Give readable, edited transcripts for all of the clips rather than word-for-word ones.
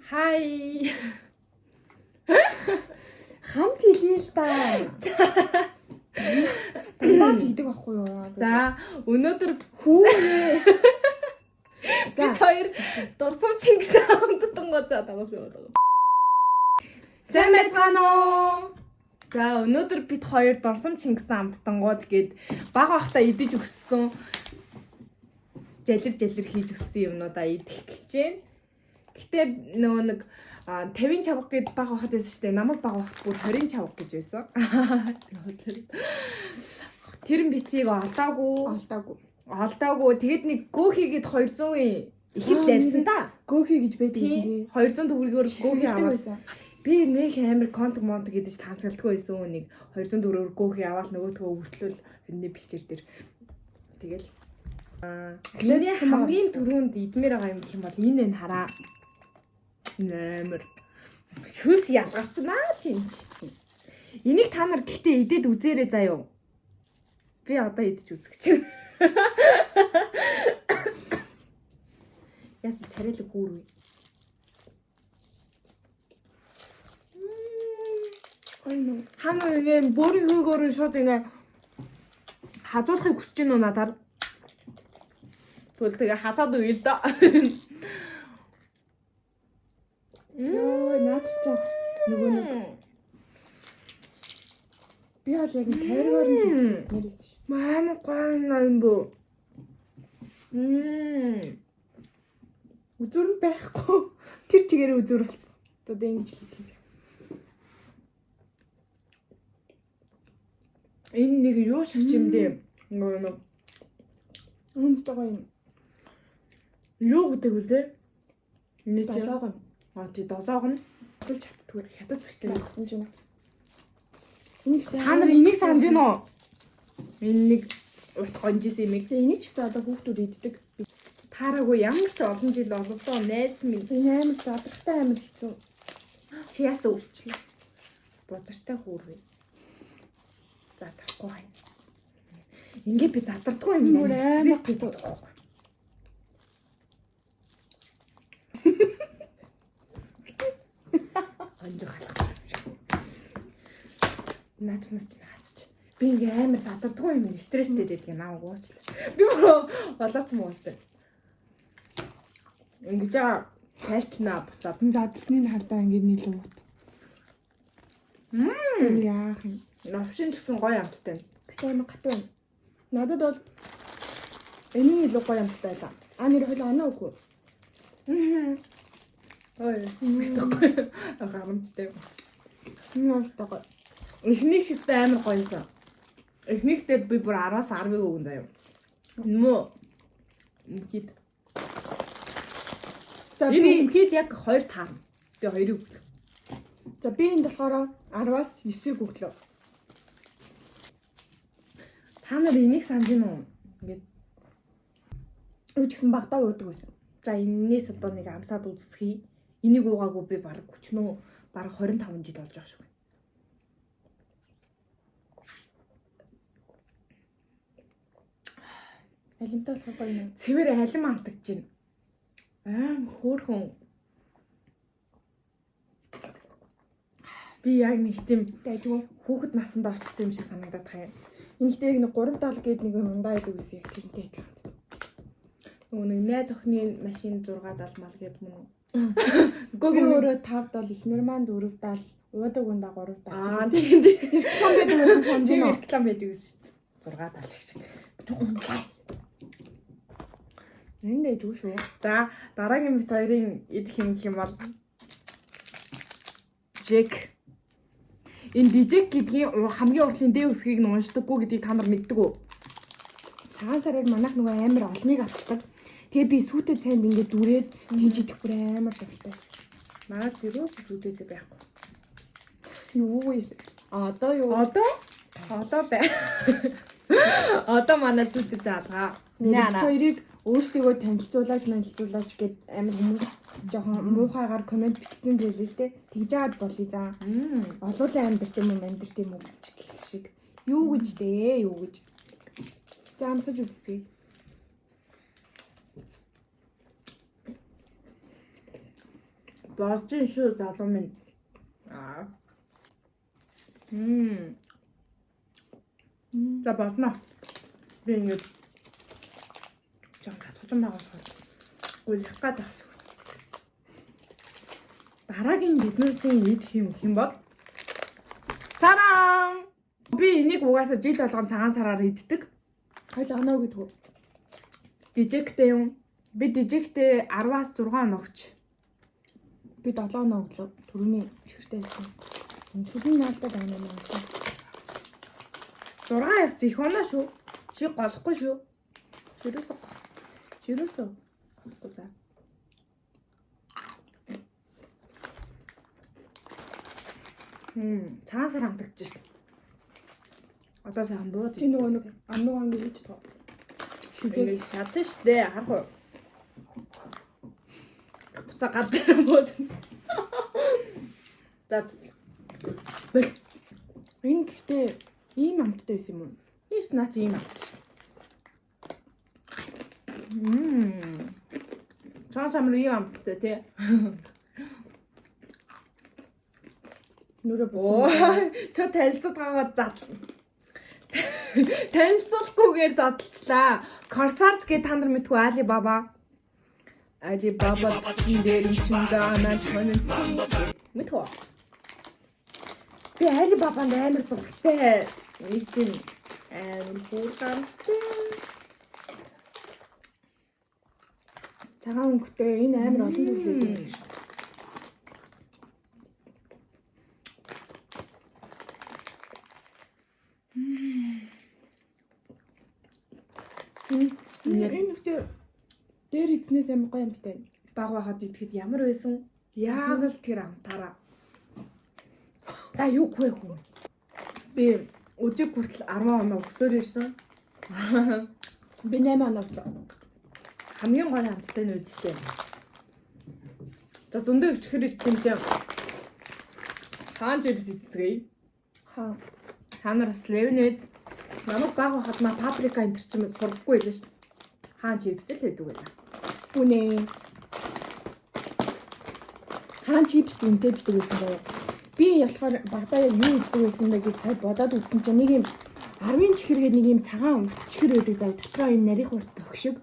Хай. Хамт хэлээ л та. Дандаа тэгдэг байхгүй юу? За, өнөөдөр хүүе. бид хоёр дурсам Чингис хаанд тунгацаа дагуулсан байна. Сайн байна уу? За, өнөөдөр бид хоёр дурсам Чингис хаанд тунгууд гээд баг бахта идэж өссөн жалир хийж өссөн юмнуудаа идэх гэж байна. Гэтэ нөгөө нэг 50 чавга гээд баг бахад байсан шүү дээ. Намайг баг бахад бүр 20 чавга гэж байсан. Тэр битийг олдоогүй. Тэгэд нэг гөөхийгэд 200-ийн ихэл лавсан та. Гөөхий гэж байдаг юм тий. 200 төгрөгөөр гөөхий аваад. Би нэг амар контог гэдэж тансгалдаггүй байсан үнийг 200 төгрөгөөр гөөхий аваад нөгөөдгөө өвөртлөл өнний бэлчээр дээр. Тэгэл миний хамгийн түрүүнд идмээр байгаа юм гэх юм бол энэ хараа. Нэмэр шүс ялгарсан чи. Энийг та нар гэхдээ идээд үзээрэй заяа. Би одоо идэж үзэх гэж байна. Яс царайлаг хүүрвэ. Хана нэг бүрийн хөнгөөр шууд ингэ хажуулахыг хүсэж байна уу надаар? Тэгвэл тэгээ хацаад үе л да. Йоо, наад чи нөгөө нэг би бол яг тайргаар нь нэрээс ш. Мам гоо юм бо. Үзүр нь байхгүй. Тэр чигээр үзүр болцсон. Одоо ингэж хэлээ. Энэ нэг юу шиг юм дээ. Нөгөө нэг үнэтэй гоё юм. юу гэдэг үлээ? Энэ чи долоогоо. тий долоог нь Хөл чаддгүй. хятад бүстэй юм. Та нар энийг санд гин үү? Энэ нэг урт гонжис юм. Энийг ч одоо хүүхдүүд иддэг. Таараагүй ямар ч олон жил олвдоо найз минь. Энэ амар задрахтай амар хэцүү. Чи яасан үрчлээ. Бузартай хүүрвэ. Задрахгүй байна. Ингээ би задардгүй юм байна. Стресс гэдэг. Наадмаас ч хацч. Би ингээ амар задардгүй юм стресстэй байдаг юм аа уучлаа. Би болооцсон уустай. Ингээ цайрчнаа буцаад Задлсны хардаа ингэ нийлүү бот. Яах юм. навшин гэсэн гоё амттай. Гэтэ амар гат байна. Надад бол энэ илүү гоё амттай байлаа. Нэр хойлоо оноо үгүй. Ой. Гарамжтай. Энэ бол гоё. Эхнийх хэвээр амар гоёсан. Эхнийхтэй би бүр 10-аас 10-ыг өгөн заяа. Мөн мкид. За Энэ мкид яг 2 таарна. Би 2-ыг өглөө. За би энэ болохоор 10-аас 9-ийг өглөө. Та нар энийг санд юм уу? Ингээд Үжигсэн багтаа уудаг байсан. за энээс одоо нэг амсаад үзсхий. Энийг уугаагүй би баг өчнөө баг 25 жил болж байгаа шүү. Алимтай болохоор гоё юм. Цэвэр алим амтагч байна. Хөөхөн. Би яг нэг тийм Дайжгүй. хүүхэд насандаа очсон юм шиг санагдаад байгаа юм. Энэ ихтэй яг нэг 3-7 гээд нэг юм ундаа идэг гэсэн яг тэрнтэй адилхан. Нөгөө нэг найз охины машин 670 мал гэдэг мөн үү? Гүг өөрөө 5-7 ихнэр маань 4-7 уудаг ундаа 3-7. Тийм. Реклам байдаг гэсэн санаж Тийм байна. реклам байдаг гэсэн шүү дээ. 670 гэсэн. Энэ дайжгүй шүү. За дараагийн бит хоёрын идэх юм гэх юм бол Жек. Энэ дижек гэдгийн хамгийн уртлын дэ үсгийг нь уншдаггүй гэдгийг та нар мэддэг үү? Цагаан сараар манайх нөгөө амар олныг авчдаг. Тэгээ би сүйтэй цайнд ингээд дүрээд тийж идэх бүр амар дуртай байсан. Манай тэрөө сүдээсээ байхгүй. Юу вэ? Одоо юу? Одоо бай. Одоо манай сүдээ заалгаа. Нэ хоёрыг өөрсдийгөө танилцуулаад гэд амар хүмүүс жоохон муухайгаар комент бичсэн байлээ л дээ. Тэгж аваад болъё заа. Олуулан амьдэрт юм гэх шиг. Юу гэж дээ? Юу гэж. За амсаж үзье. болж ин шүү залуу минь. За болно. Би ингэж жоо татсан байгаа болохоор гүйлэх гад байх шүү. Дараагийн биднээсийн идэх юм бол царам. Би энийг угаасаа жил болгон цагаан сараар иддэг. Хойл оноо гэдэг үү? Дижектэй юм. Би дижектэй 10-аас 6 оногч. Би 7 оноо өглөө түрүүний чихэртэй байсан. Шүдэн наалдаад байна юм аа. 6 явц их оноо шүү. Чи голохгүй шүү. Чирөөсөө. Голохгүй за. Цагаан сар хамтагч шин. Одоо сайхан бууж. Чи нөгөө нэг амнуугаан гэж тоо. Шүдээ шатсан штэ харах уу. Буцаа гар дээр бууж. That's. Энэ гэхдээ ийм амттай байсан юм уу? Нийс наа чи ийм амт. Цааш амар ийм амттай тий. Нүрэ Оо шо танилцуулт гаагаад задал. Танилцуулахгүйгээр задлчлаа. Corsars гэ та нар мэдгүй Alibaba. Alibaba дээр чиндаа чонын мэдгүй. Би Alibaba-нд амар дуртай. Нэг тийм амар хуургантай. цагаан өнгөтэй энэ амар олон зүйлүүд. Энэ ихтэй дээр эзнээс амар гоё юмтай. Баг байхад идэхэд ямар байсан? Яг л тэр амтаараа. За юу хөө хүн. Би өдөг хүртэл 10 оноо өсөөр ирсэн. Би 8 оноо өглөө. Хамгийн гоё амттай нь үдштэй. За зөндөө өчгөр идсэн чинь хаан чипс идсгэе. Хаанаар бас левнэз намайг баг байхад маа паприка энэ ч юм сургахгүй байлаа шүү. Хаан чипс л байдаг байлаа. Үнэ. Хаан чипс үнэтэй гэдэг байсан гоё. Би болохоор багадаа юу иддэг байсан бэ гэж сая бодоод үзсэн чинь нэг юм 10-ын чихэргээд нэг юм цагаан урт чихэр байдаг зав дотроо юм нарийн урт бохшиг.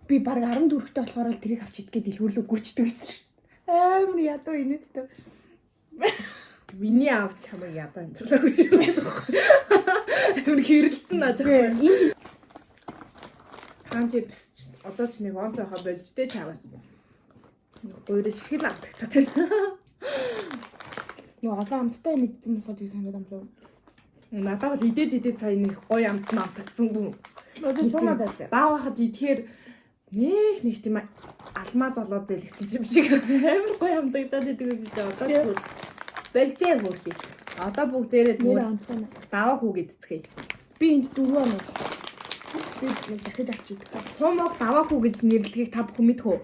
Би баг 14-т болохоор л тэрийг авч идгээд дэлгүүрлэг гүйчдэг байсан шүү. Амар ядуу инээдтэй. Миний авч чамайг ядаа амтрлаагүй юм. Амар хэрэлдэн наажгүй. Хаан чипс одоо ч нэг онцгой болжтэй чаваас. Өөрөө шигэл авдагтаа тийм. Нөгөө олон амттай нэгдсэн болохоо тийм санаад амлаа. Надад бол идээд цаа нэг гоё амт намтагдсангүй. Одоо сумаад байлаа. Баа байхад идэхээр нэг тийм алмаа золоо зэлгцэн юм шиг амар гоё амтагдаад идэг гэсэн чинь одоо болжээ хөөе. Одоо бүгдээрээ нэр онцгой. даваа хүүг идцгээе. Би энд 4 оноо. Би нэг дахиж авч идэх. Сумог даваа хүү гэж нэрлэгийг та бүхэн мэдэх үү?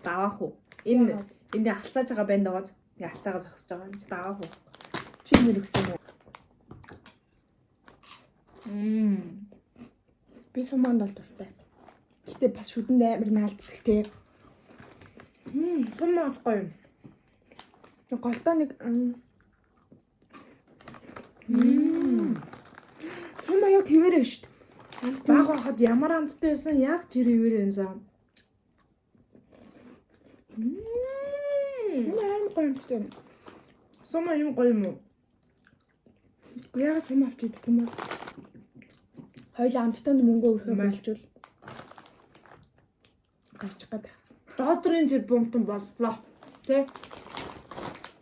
Даваа хүү. Энд алцааж байгаа банд байгаа. Алцаагаа зогсож байгаа юм. Даваа хүү. Чи нэр өгсөн үү? Би суманд бол дуртай. Гэтэ бас шүдэнд амар наалддаг те. Сумаг гоё юм. Голдоо нэг Сум аяг хിവэрэ шүү дээ. Баг байхад ямар амттай байсан яг тэр хിവэрэн зам. Амар гоё юмтай. Сум юм гоё юм уу? Яг сум авч идэх юм уу? Хоёул амттанд мөнгө өрхөө болжвол гарч гад. Долларын тэр бомтон боллоо. Тэ?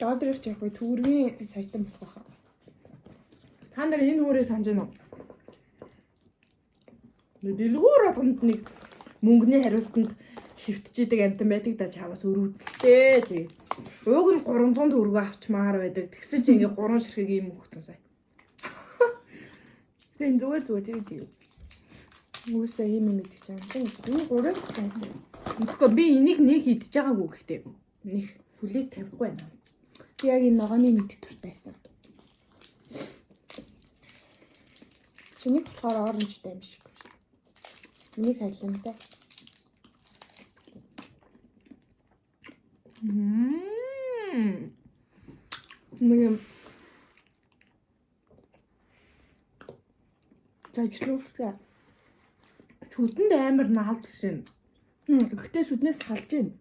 Долларыг ч яг төгрөгийн сайтан болох байхаа. Та нар энэ хүрээ санаж байна уу? Дэлгүүр болгонд нэг мөнгөний хариултанд шивтж идэг амтан байдаг да чаваас өрөвдөлтэй тий. Уг нь 300 төгрөгөө авчмаар байдаг. Тэгсэн чи ингээ 3 ширхэг юм өгсөн сая. Тэн зүгээр тийм. Үгүйсээ ийм юм идэж байгаа юм. Энэ 3-ыг цаач. Тэгэхгүй би энийг нэг идэж байгаагүй гэхдээ нэг хүлээг тавихгүй байна. Би яг энэ ногооны нэг туртай байсан. Чиний болохоор оранжтай юм шиг. Миний хайлантай. Нэг юм зажлуулсан. Шүдэнд амар наалдах шин. Гэхдээ сүднээс халж байна.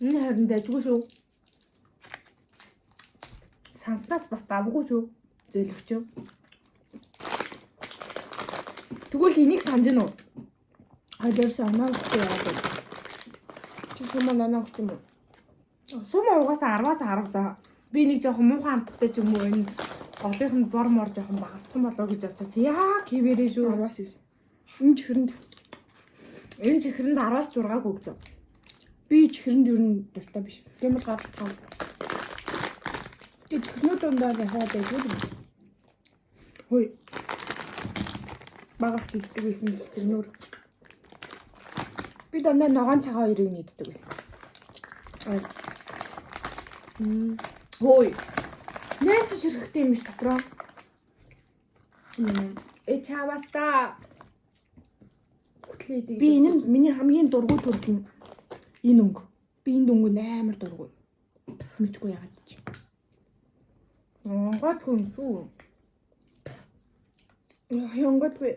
Энэ харин дайггүй шүү. Санснаас бас давгүй шүү. Зөөлөвч юу. Тэгвэл энийг санаж гэнэ үү? Хадаас оноо өгч яагаад. Чи сумаа нанаа өгч юм уу? Сумаа угаасаа 10-аас 10 заа. Би нэг жоохон муухай амттай ч юм уу энэ голынх нь бор мор жоохон багассан болоо гэж бодсон. Яа кивэрээ шүү. 10-аас 9. Энэ чихэрэнд Энэ чихэрэнд 10-аас 6-г өгч. би чихэрэнд юу н дуртай биш. Тийм бол гадтаа. Тэг чихнүүд дундаа яхаад байдаг юм. Хөөе. Багах хийдэг байсан чихнүүд. Би дандаа ногоон цагаан хоёрыг нийддэг байсан. Хөөе. Нэр хэрэгтэй юм биш дотроо. Чаваста. Би энэ нь миний хамгийн дургүй төрөл нь энэ өнгө. Би энэ өнгө амар дургүй. Мэдгүй яагаад чи. Гот хүн шүү. Янготгүй.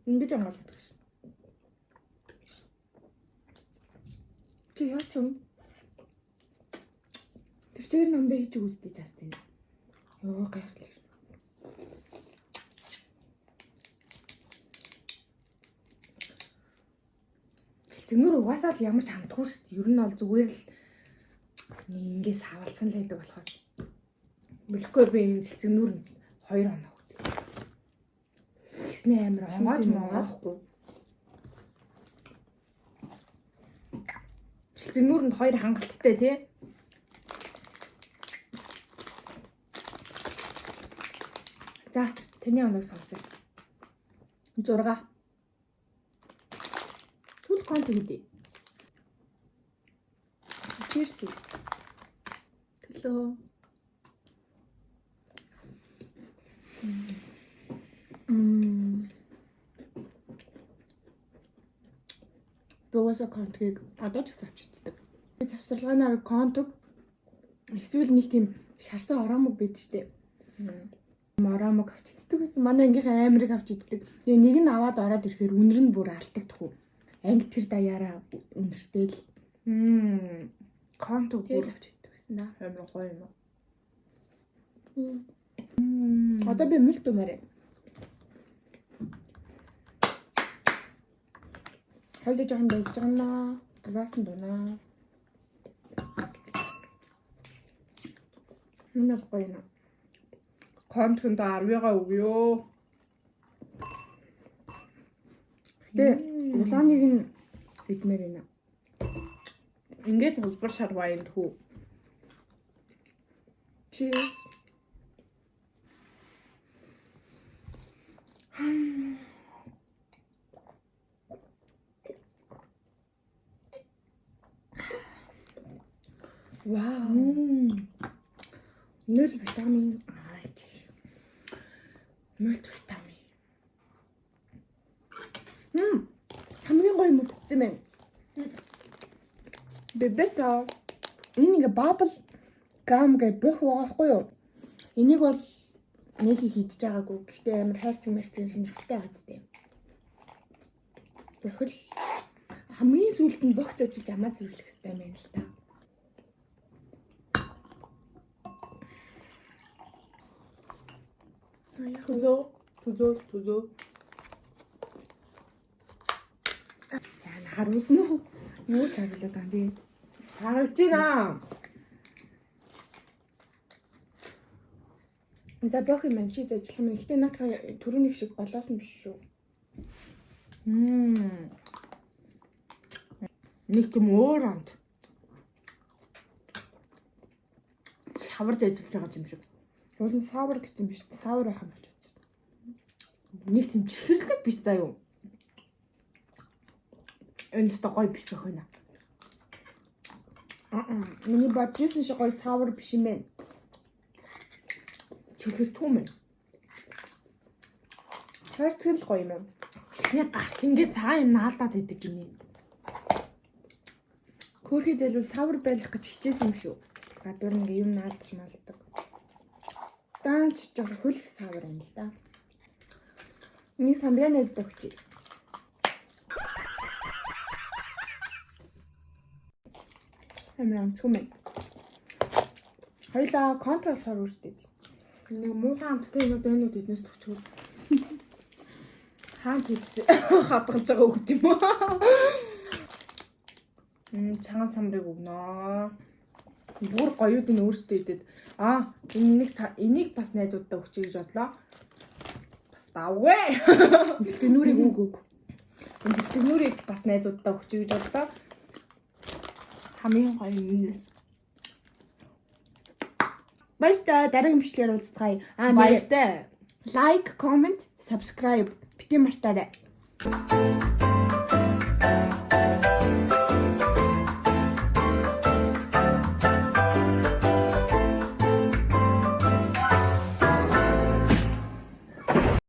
Ингэж амгаалдаг шин. Чи яач юм? Тэр чигээр намдаа хийж үзтий заастай. Йоо гайхалтай. Зэмнэр угаасаа л ямар ч хамтгүй шүү дээ. Ер нь бол зүгээр л ингээс хавалцсан л байдаг болохоос. Мөлөхгүй би энэ зэмнэр 2 оноо өгдөг. Тэгснэ амар онгоож монгоохгүй. Зэмнэрэнд 2 хангалттай тий. За, таны оноог сонсъё. 6. Конт гэдэг. Cheers. Төлөө. Богоса контгийг одоо ч гэсэн авчиддаг. Би завсарлагынаар контог эсвэл нэг тийм шарсан ороомог байдаг штеп. Ороомог авчиддаг гэсэн. Манай ангийнхаа амирыг авчиддаг. Тэгээ нэг нь аваад ороод ирэхээр үнэр нь бүр алдагдах уу. Анги тэр даяараа үнэртэй л. Контог бүр авчиддаг гэсэн да. амар гоё юм. Одоо би мэлт өмөрөө. Хойд жоохон байж байгаа. Глаасан дунаа. Минь гоё юм. Контонд 10-га өгөө. Гэтэ улааныг нь идмээр байна. Ингээд хөлбөр шарваа юм хүү. Cheers. Вау. Нөл витамин мультивитамин. Хамгийн гоё юм утгсан байна. Бебета. Энэ ингээ бабл гам гэ бөх байхгүй юу? Энийг бол нэг их идэж байгаагүй. Гэхдээ амар хайрцаг мэрцэг сонирхолтой гадтай. Бөхөл хамгийн сүүлд нь бөх зочиж амаа зөвлөх хэрэгтэй юм байна л та. Тузоо. Яна харуулсан уу? Юу ч харуулдаг юм би. Харагч байна. За бөх юм чи ажиллах юм. Гэхдээ над түрүүний шиг голоосон биш шүү. Нэг юм өөр амт. Шаварж ажиллаж байгаа юм шиг. Уул нь савар гэсэн биш. Савар байх юм болж байна. Нэг тийм чихэрлэг биш заа юу. Энэ ч гоё биш байх байна. Миний бодчихсон шиг гоё савар биш юм байна. Чихэрч юм байна. Хайрцаг л гоё юм. Нэг гарт ингээд цагаан юм наалдаад идэг гинэ. Хөөрхий зэлүү савар байх гэж хичээсэн юм шүү. Гадуур ингээ юм наалдаж малдаг. Даанч жоох хөлх савар юм л да. Нэг сандгаа найзтай өгчий. Амрам цүмэн. Хоёлаа конт болохоор үүсдэг. Нэг муухай амттай юмуд байна уу тэднээс төвчгөр. Хаан чипс хадгалж байгаа үг юм уу? Чанга самрыг өгнө. Бүр гоёуд нь өөрсдөө идэд. Энийг бас найзуудтай өгчэй гэж бодлоо. Бас давгүй. Зэгнүүрийг үг. Зэгнүүрийг бас найзуудтай өгчэй гэж бодлоо. Хамгийн гоё юмнээс. Баярлалаа. Дараагийн бичлэгээр уулзцгаая. Баяртай. Like, comment, subscribe бити мартаарай.